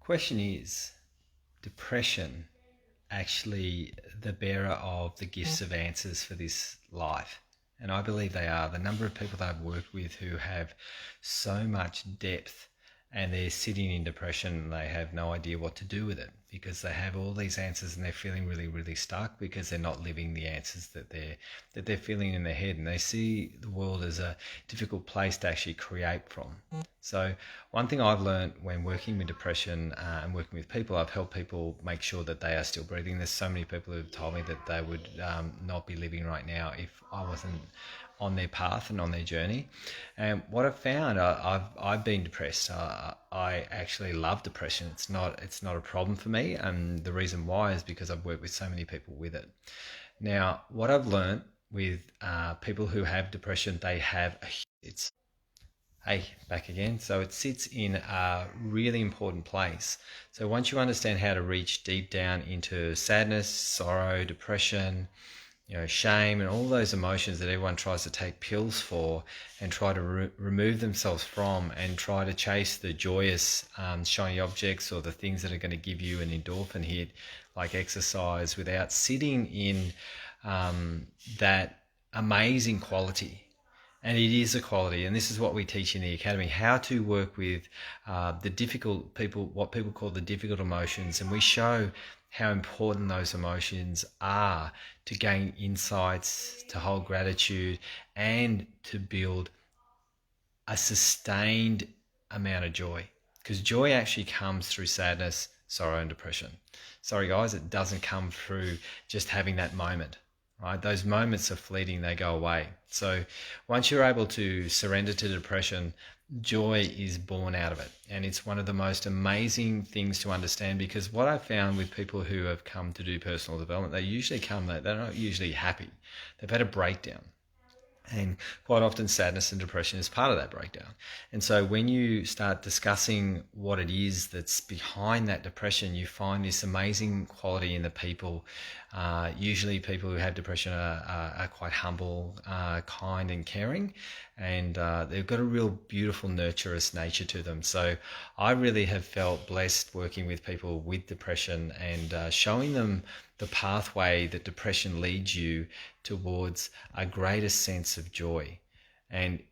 Question is, depression actually the bearer of the gifts of answers for this life? And I believe they are. The number of people that I've worked with who have so much depth and they're sitting in depression and they have no idea what to do with it because they have all these answers and they're feeling really, really stuck because they're not living the answers that they're feeling in their head, and they see the world as a difficult place to actually create from. So one thing I've learned when working with depression and working with people, I've helped people make sure that they are still breathing. There's so many people who've told me that they would not be living right now if I wasn't on their path and on their journey. And what I've found, I've been depressed. I actually love depression. It's not a problem for me, and the reason why is because I've worked with so many people with it. Now, what I've learned with people who have depression, they have it's Hey, back again. So it sits in a really important place. So once you understand how to reach deep down into sadness, sorrow, depression, shame, and all those emotions that everyone tries to take pills for and try to remove themselves from, and try to chase the joyous, shiny objects or the things that are going to give you an endorphin hit, like exercise, without sitting in that amazing quality. And it is a quality, and this is what we teach in the academy: how to work with the difficult people, what people call the difficult emotions, and we show how important those emotions are to gain insights, to hold gratitude, and to build a sustained amount of joy. Because joy actually comes through sadness, sorrow, and depression. Sorry, guys, it doesn't come through just having that moment. Right? Those moments are fleeting, they go away. So once you're able to surrender to depression, joy is born out of it. And it's one of the most amazing things to understand, because what I've found with people who have come to do personal development, they're not usually happy. They've had a breakdown. And quite often sadness and depression is part of that breakdown. And so when you start discussing what it is that's behind that depression, you find this amazing quality in the people. Usually people who have depression are quite humble, kind and caring, and they've got a real beautiful nurturous nature to them. So I really have felt blessed working with people with depression and showing them the pathway that depression leads you towards a greater sense of joy. And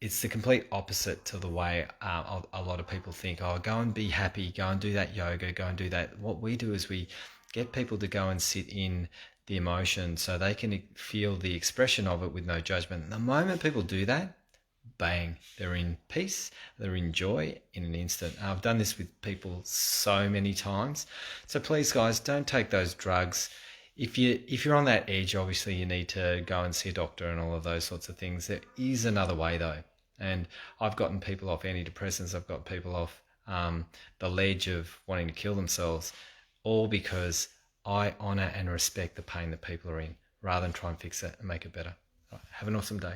it's the complete opposite to the way a lot of people think, oh, go and be happy, go and do that yoga, go and do that. What we do is we get people to go and sit in the emotion so they can feel the expression of it with no judgment. And the moment people do that, bang, they're in peace, they're in joy in an instant. I've done this with people so many times. So please, guys, don't take those drugs. If you're on that edge, obviously you need to go and see a doctor and all of those sorts of things. There is another way though. And I've gotten people off antidepressants. I've got people off the ledge of wanting to kill themselves, all because I honour and respect the pain that people are in rather than try and fix it and make it better. Have an awesome day.